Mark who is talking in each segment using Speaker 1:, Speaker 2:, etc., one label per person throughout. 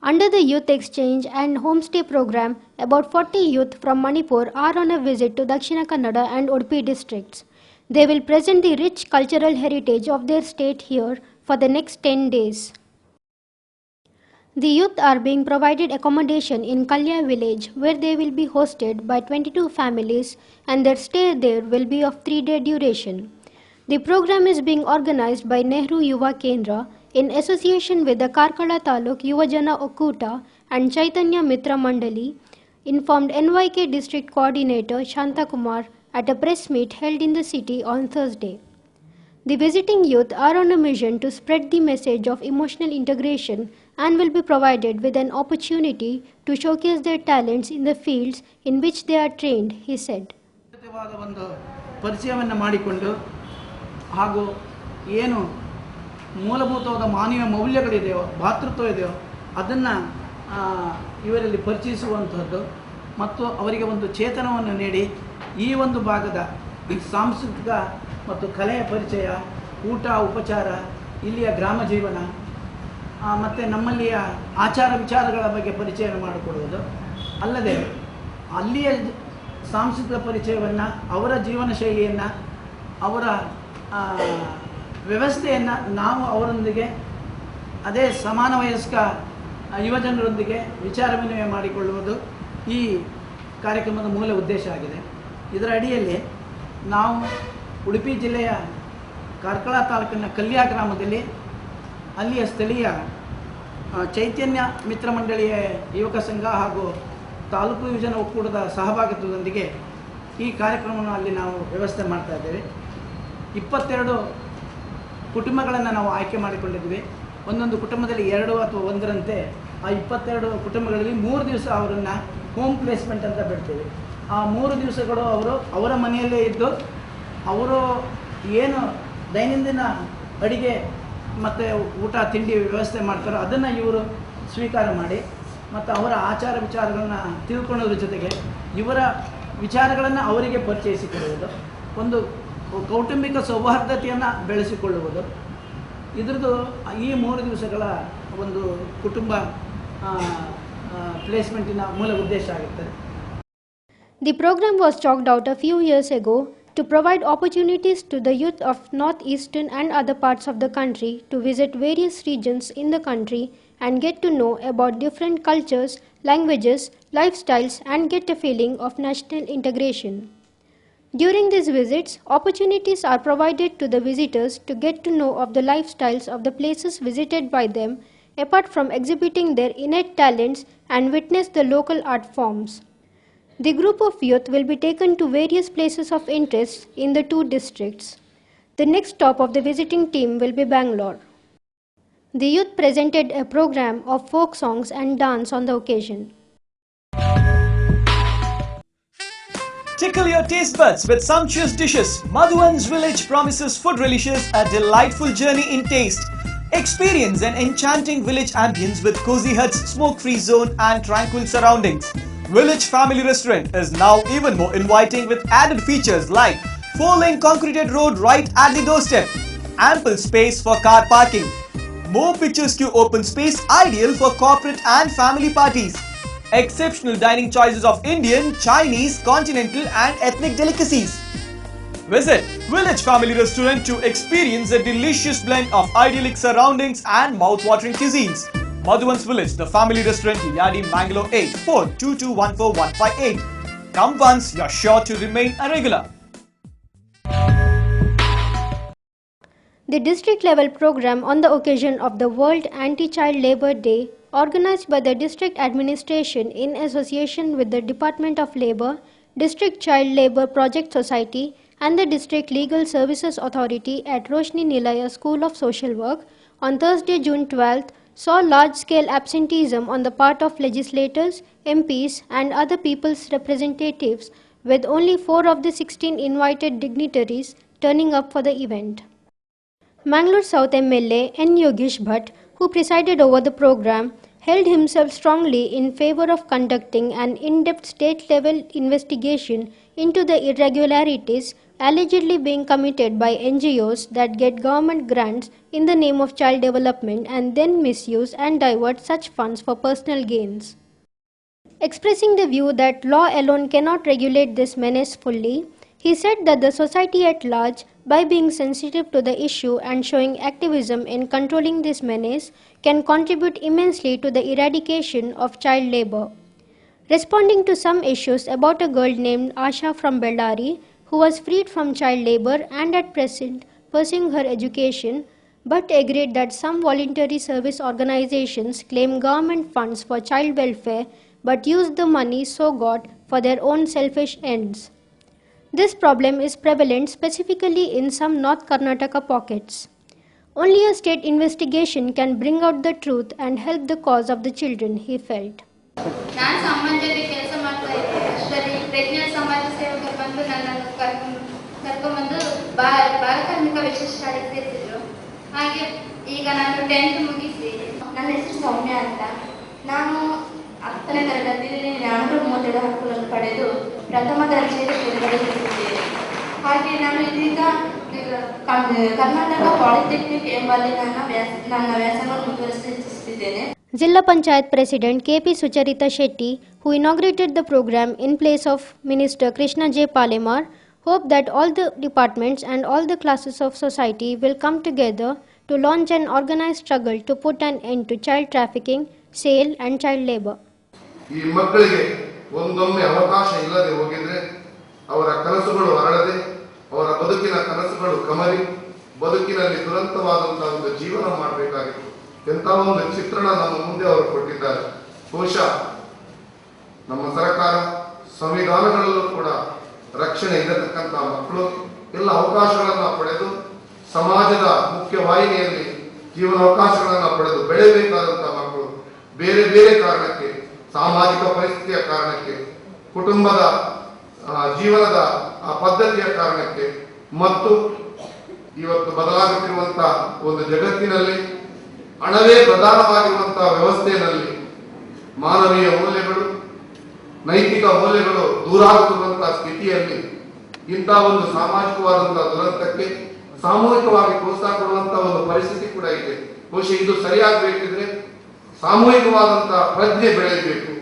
Speaker 1: Under the Youth Exchange and Homestay program, about 40 youth from Manipur are on a visit to Dakshina Kannada and Udupi districts. They will present the rich cultural heritage of their state here for the next 10 days. The youth are being provided accommodation in Kalya village where they will be hosted by 22 families and their stay there will be of 3-day duration. The program is being organized by Nehru Yuva Kendra in association with the Karkala Taluk Yuvajana Okuta and Chaitanya Mitra Mandali, informed NYK District Coordinator Shanta Kumar at a press meet held in the city on Thursday. The visiting youth are on a mission to spread the message of emotional integration and will be provided with an opportunity to showcase their talents in the fields in which they are trained, he said.
Speaker 2: ಹಾಗೂ ಏನು ಮೂಲಭೂತವಾದ ಮಾನವೀಯ ಮೌಲ್ಯಗಳಿದೆಯೋ ಭಾತೃತ್ವ ಇದೆಯೋ ಅದನ್ನು ಇವರಲ್ಲಿ ಪರಿಚಯಿಸುವಂಥದ್ದು ಮತ್ತು ಅವರಿಗೆ ಒಂದು ಚೇತನವನ್ನು ನೀಡಿ ಈ ಒಂದು ಭಾಗದ ಸಾಂಸ್ಕೃತಿಕ ಮತ್ತು ಕಲೆಯ ಪರಿಚಯ, ಊಟ ಉಪಚಾರ, ಇಲ್ಲಿಯ ಗ್ರಾಮ ಜೀವನ ಮತ್ತು ನಮ್ಮಲ್ಲಿಯ ಆಚಾರ ವಿಚಾರಗಳ ಬಗ್ಗೆ ಪರಿಚಯ ಮಾಡಿಕೊಡುವುದು ಅಲ್ಲದೆ ಅಲ್ಲಿಯ ಸಾಂಸ್ಕೃತಿಕ ಪರಿಚಯವನ್ನು, ಅವರ ಜೀವನ ಶೈಲಿಯನ್ನು, ಅವರ ವ್ಯವಸ್ಥೆಯನ್ನು ನಾವು ಅವರೊಂದಿಗೆ ಅದೇ ಸಮಾನ ವಯಸ್ಕ ಯುವಜನರೊಂದಿಗೆ ವಿಚಾರ ವಿನಿಮಯ ಮಾಡಿಕೊಳ್ಳುವುದು ಈ ಕಾರ್ಯಕ್ರಮದ ಮೂಲ ಉದ್ದೇಶ ಆಗಿದೆ. ಇದರ ಅಡಿಯಲ್ಲಿ ನಾವು ಉಡುಪಿ ಜಿಲ್ಲೆಯ ಕಾರ್ಕಳ ತಾಲೂಕಿನ ಕಲ್ಯಾ ಗ್ರಾಮದಲ್ಲಿ ಅಲ್ಲಿಯ ಸ್ಥಳೀಯ ಚೈತನ್ಯ ಮಿತ್ರ ಮಂಡಳಿಯ ಯುವಕ ಸಂಘ ಹಾಗೂ ತಾಲೂಕು ಯುವಜನ ಒಕ್ಕೂಟದ ಸಹಭಾಗಿತ್ವದೊಂದಿಗೆ ಈ ಕಾರ್ಯಕ್ರಮವನ್ನು ಅಲ್ಲಿ ನಾವು ವ್ಯವಸ್ಥೆ ಮಾಡ್ತಾ ಇದ್ದೇವೆ. 22 ಕುಟುಂಬಗಳನ್ನು ನಾವು ಆಯ್ಕೆ ಮಾಡಿಕೊಂಡಿದ್ವಿ. ಒಂದೊಂದು ಕುಟುಂಬದಲ್ಲಿ 2 ಅಥವಾ 1ರಂತೆ ಆ 22 ಕುಟುಂಬಗಳಲ್ಲಿ 3 ದಿವಸ ಅವರನ್ನು ಹೋಮ್ ಪ್ಲೇಸ್ಮೆಂಟ್ ಅಂತ ಬಿಡ್ತೀವಿ. ಆ 3 ದಿವಸಗಳು ಅವರು ಅವರ ಮನೆಯಲ್ಲೇ ಇದ್ದು ಅವರು ಏನು ದೈನಂದಿನ ಅಡಿಗೆ ಮತ್ತು ಊಟ ತಿಂಡಿ ವ್ಯವಸ್ಥೆ ಮಾಡ್ತಾರೋ ಅದನ್ನು ಇವರು ಸ್ವೀಕಾರ ಮಾಡಿ ಮತ್ತು ಅವರ ಆಚಾರ ವಿಚಾರಗಳನ್ನು ತಿಳ್ಕೊಳ್ಳೋದ್ರ ಜೊತೆಗೆ ಇವರ ವಿಚಾರಗಳನ್ನು ಅವರಿಗೆ ಪರಿಚಯಿಸಿಕೊಡುವುದು, ಒಂದು ಕೌಟುಂಬಿಕ ಸೌಹಾರ್ದತೆಯನ್ನು ಬೆಳೆಸಿಕೊಳ್ಳುವುದು ಇದರದ್ದು ಈ 3 ದಿವಸಗಳ ಒಂದು ಕುಟುಂಬ ಪ್ಲೇಸ್ಮೆಂಟಿನ ಮೂಲ ಉದ್ದೇಶ ಆಗುತ್ತದೆ.
Speaker 1: The program was chalked out a few years ago to provide opportunities to the youth of northeastern and other parts of the country to visit various regions in the country and get to know about different cultures, languages, lifestyles and get a feeling of national integration. During these visits, opportunities are provided to the visitors to get to know of the lifestyles of the places visited by them, apart from exhibiting their innate talents and witness the local art forms. The group of youth will be taken to various places of interest in the 2 districts. The next stop of the visiting team will be Bangalore. The youth presented a program of folk songs and dance on the occasion.
Speaker 3: Tickle your taste buds with sumptuous dishes. Madhuvan's village promises food relishers a delightful journey in taste. Experience an enchanting village ambience with cozy huts, smoke-free zone and tranquil surroundings. Village Family Restaurant is now even more inviting with added features like 4-lane concreted road right at the doorstep, ample space for car parking, more pictures to open space ideal for corporate and family parties, exceptional dining choices of Indian, Chinese, continental and ethnic delicacies. Visit Village Family Restaurant to experience a delicious blend of idyllic surroundings and mouth-watering cuisines. Madhuvan's Village, the family restaurant, Yadi, Mangalore 8, 42214-158. Come once, you're sure to remain a regular.
Speaker 1: The district-level program on the occasion of the World Anti-Child Labour Day, organized by the district administration in association with the Department of Labour, District Child Labour Project Society and the District Legal Services Authority at Roshni Nilaya School of Social Work on Thursday, June 12th, saw large-scale absenteeism on the part of legislators, MPs and other people's representatives, with only 4 of the 16 invited dignitaries turning up for the event. Mangalore South MLA N. Yogesh Bhatt, who presided over the program, held himself strongly in favor of conducting an in-depth state-level investigation into the irregularities allegedly being committed by NGOs that get government grants in the name of child development and then misuse and divert such funds for personal gains. Expressing the view that law alone cannot regulate this menace fully, he said that the society at large, by being sensitive to the issue and showing activism in controlling this menace, can contribute immensely to the eradication of child labor. Responding to some issues about a girl named Asha from Bellary, who was freed from child labor and at present pursuing her education, but agreed that some voluntary service organizations claim government funds for child welfare but use the money so got for their own selfish ends. This problem is prevalent specifically in some North Karnataka pockets. Only a state investigation can bring out the truth and help the cause of the children, he felt.
Speaker 4: ನಾನು ಸಮಾಜದಲ್ಲಿ ಕೆಲಸ ಮಾಡ್ತಾ ಇದ್ದೆ ಅಷ್ಟರಲ್ಲಿ ಪ್ರಜ್ಞಾ ಸಮಾಜ ಸೇವಕರು ಬಂದು ನನ್ನನ್ನು ಕರ್ಕೊಂಡ್ಬಂದು ಬಾಲಕಾರ್ಮಿಕ ವಿಶೇಷ ಶಾಲೆಗೆ ಸೇರಿಸಿದ್ರು. ಹಾಗೆ ಈಗ ನಾನು 10th ಮುಗಿಸಿ ನನ್ನ ಹೆಸರು ಸೌಮ್ಯ ಅಂತ. ನಾನು 10ನೇ ತರಗತಿಯಲ್ಲಿ 437 ಅಂಕಗಳನ್ನು ಪಡೆದು ಪ್ರಥಮ ದರ್ಜೆಯಲ್ಲಿ ತೇರ್ಗಡೆಯಾಗಿದ್ದೇನೆ. ಹಾಗೆ ನಾನು ಇದೀಗ ಕರ್ನಾಟಕ ಪಾಲಿಟೆಕ್ನಿಕ್ ಎಂಬಲ್ಲಿ ನನ್ನ ವ್ಯಾಸಂಗವನ್ನು ಮುಂದುವರಿಸುತ್ತಿದ್ದೇನೆ.
Speaker 1: Jilla Panchayat President KP Sucharita Shetty, who inaugurated the program in place of Minister Krishna J. Palemar, hoped that all the departments and all the classes of society will come together to launch an organized struggle to put an end to child trafficking, sale and child labor.
Speaker 5: ಈ ಮಕ್ಕಳಿಗೆ ಒಂದೊಮ್ಮೆ ಅವಕಾಶ ಇಲ್ಲದೆ ಹೋಗಿದ್ರೆ ಅವರ ಕನಸುಗಳು ಅರಳದೆ ಅವರ ಬದುಕಿನ ಕನಸುಗಳು ಕಮರಿ ಬದುಕಿನಲ್ಲಿ ದುರಂತವಾದಂತಹ ಒಂದು ಜೀವನ ಮಾಡಬೇಕಾಗಿತ್ತು. ಎಂಥ ಒಂದು ಚಿತ್ರಣ ನಮ್ಮ ಮುಂದೆ ಅವರು ಕೊಟ್ಟಿದ್ದಾರೆ. ಬಹುಶಃ ನಮ್ಮ ಸರ್ಕಾರ ಸಂವಿಧಾನಗಳಲ್ಲೂ ಕೂಡ ರಕ್ಷಣೆ ಇರತಕ್ಕಂತಹ ಮಕ್ಕಳು ಎಲ್ಲ ಅವಕಾಶಗಳನ್ನು ಪಡೆದು ಸಮಾಜದ ಮುಖ್ಯವಾಹಿನಿಯಲ್ಲಿ ಜೀವನಾವಕಾಶಗಳನ್ನು ಪಡೆದು ಬೆಳೆಯಬೇಕಾದಂತಹ ಮಕ್ಕಳು ಬೇರೆ ಬೇರೆ ಕಾರಣಕ್ಕೆ, ಸಾಮಾಜಿಕ ಪರಿಸ್ಥಿತಿಯ ಕಾರಣಕ್ಕೆ, ಕುಟುಂಬದ ಜೀವನದ ಪದ್ಧತಿಯ ಕಾರಣಕ್ಕೆ ಮತ್ತು ಇವತ್ತು ಬದಲಾಗುತ್ತಿರುವಂತಹ ಒಂದು ಜಗತ್ತಿನಲ್ಲಿ ಹಣವೇ ಪ್ರಧಾನವಾಗಿರುವಂತಹ ವ್ಯವಸ್ಥೆಯಲ್ಲಿ ಮಾನವೀಯ ಮೌಲ್ಯಗಳು, ನೈತಿಕ ಮೌಲ್ಯಗಳು ದೂರಾಗುತ್ತಿರುವಂತಹ ಸ್ಥಿತಿಯಲ್ಲಿ ಇಂಥ ಒಂದು ಸಾಮಾಜಿಕವಾದಂತಹ ದುರಂತಕ್ಕೆ ಸಾಮೂಹಿಕವಾಗಿ ಪ್ರೋತ್ಸಾಹ ಕೊಡುವಂತಹ ಒಂದು ಪರಿಸ್ಥಿತಿ ಕೂಡ ಇದೆ. ಬಹುಶಃ ಇದು ಸರಿಯಾಗಬೇಕಿದ್ರೆ ಸಾಮೂಹಿಕವಾದಂತಹ ಪ್ರಜ್ಞೆ ಬೆಳೆಯಬೇಕು.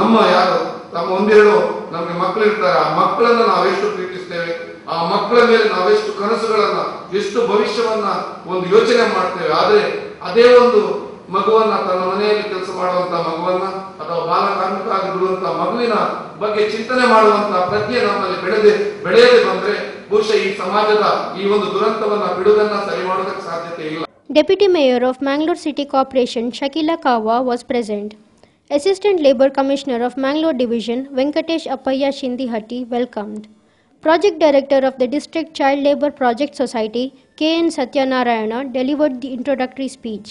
Speaker 5: ನಮ್ಮ ಯಾರು ತಮ್ಮ ಒಂದೆರಡು ನಮಗೆ ಮಕ್ಕಳು ಇರ್ತಾರೆ, ಆ ಮಕ್ಕಳನ್ನ ನಾವೆಷ್ಟು ಪ್ರೀತಿಸ್ತೇವೆ, ಆ ಮಕ್ಕಳ ಮೇಲೆ ನಾವೆಷ್ಟು ಕನಸುಗಳನ್ನ, ಎಷ್ಟು ಭವಿಷ್ಯವನ್ನ ಒಂದು ಯೋಚನೆ ಮಾಡ್ತೇವೆ. ಆದರೆ ಅದೇ ಒಂದು ಮಗುವನ್ನ, ತನ್ನ ಮನೆಯಲ್ಲಿ ಕೆಲಸ ಮಾಡುವಂತಹ ಮಗುವನ್ನ ಅಥವಾ ಬಾಲಕಾರ್ಮಿಕ ಆಗಿರುವಂತಹ ಮಗುವಿನ ಬಗ್ಗೆ ಚಿಂತನೆ ಮಾಡುವಂತಹ ಪ್ರಜ್ಞೆ ನಮ್ಮಲ್ಲಿ ಬೆಳೆಯದೆ ಬಂದ್ರೆ ಬಹುಶಃ ಈ ಸಮಾಜದ ಈ ಒಂದು ದುರಂತವನ್ನ ಬಿಡುಗನ್ನ ಸರಿ ಮಾಡೋದಕ್ಕೆ ಸಾಧ್ಯತೆ ಇಲ್ಲ.
Speaker 1: Deputy Mayor of Mangalore City Corporation Shakila Kawa was present. Assistant Labour Commissioner of Mangalore Division Venkatesh Appaya Shindihatti welcomed. Project Director of the District Child Labour Project Society K.N. Satyanarayana delivered the introductory speech.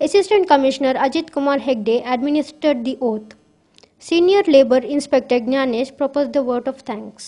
Speaker 1: Assistant Commissioner Ajit Kumar Hegde administered the oath. Senior Labour Inspector Jnanesh proposed the vote of thanks.